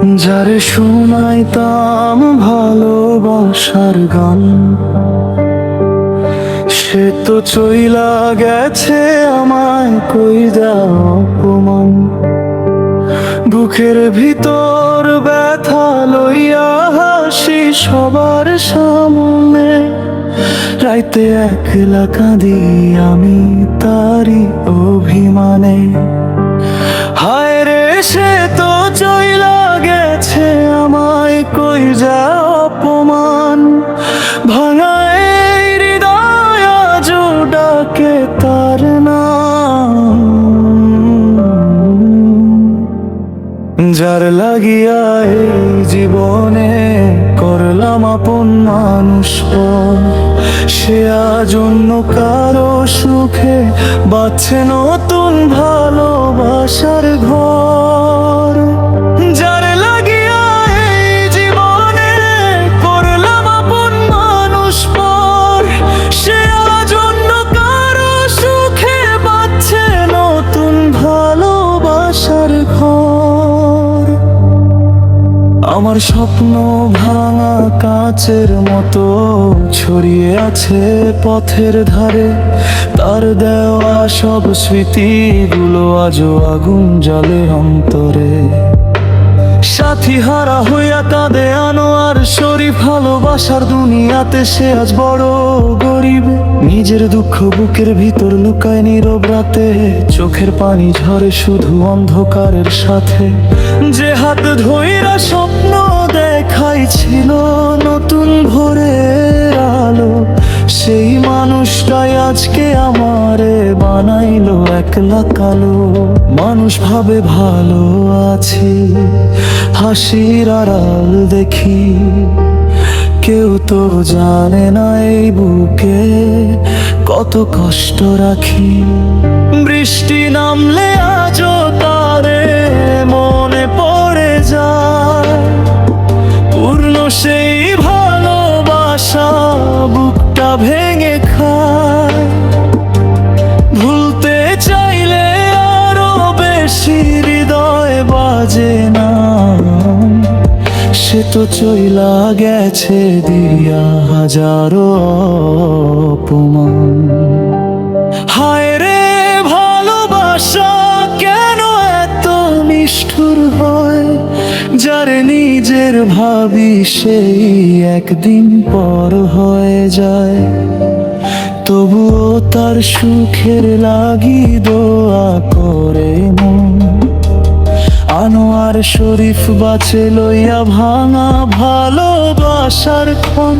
যারে শোনাইতাম ভালোবাসার গান, সে তো চইলা গেছে আমায় কইরা অপমান। বুকের ভিতর ব্যথা লইয়া হাসি সবার সামনে, রাইতে একলা কাঁদি আমি তারি অভিমানে। হায় রে সে তো চইলা গেছে আমায় কইরা অপমান। ভাঙা এই হৃদয় আজও ডাকে তার নাম। যার লাগিয়া এই জীবনে করলাম আপন মানুষ, সে আজ অন্য কারো সুখে বাঁচছে নতুন ভালোবাসার ঘর। যার লাগিয়া এই জীবনে করলাম আপন মানুষ পর, সে আজ অন্য কারো সুখে বাঁচছে নতুন ভালোবাসার ঘর। আমার স্বপ্ন ভাঙা কাচের মতো ছড়িয়ে আছে পথের ধারে, তার দেওয়া সব স্মৃতিগুলো আজও আগুন জ্বলে অন্তরে। সাথী হারা হইয়া কাঁদে আনোয়ার শরীফ, ভালোবাসার দুনিয়াতে সে আজ বড় গরিব। নিজের দুঃখ বুকের ভিতর লুকায় নীরব রাতে, চোখের পানি ঝরে শুধু অন্ধকারের সাথে। যে হাত ধইরা স্বপ্ন দেখাইছিল নতুন ভোরের আলো, সেই মানুষটাই আজকে আমারে বানাইলো একলা কালো। মানুষ ভাবে ভালো আছি, হাসির আড়াল দেখি, কেউ তো জানে না এই বুকে কত কষ্ট রাখি। বৃষ্টি নামলে আজও তারে মনে পড়ে যায়, পূর্ণ সেই ভালোবাসা বুকটা ভেঙে খায়। ভুলতে চাইলে আরো বেশি হৃদয় বাজে না, সে তো চইলা গেছে দিয়া হাজারো অপমান। হায় রে ভালোবাসা কেন এত নিষ্ঠুর হয়, যারে নিজের ভাবি সেই একদিন পর হয়ে যায়। তবুও তার সুখের লাগি দোয়া করে মন, আনোয়ার শরীফ বাঁচে লইয়া ভাঙা ভালোবাসার ক্ষণ।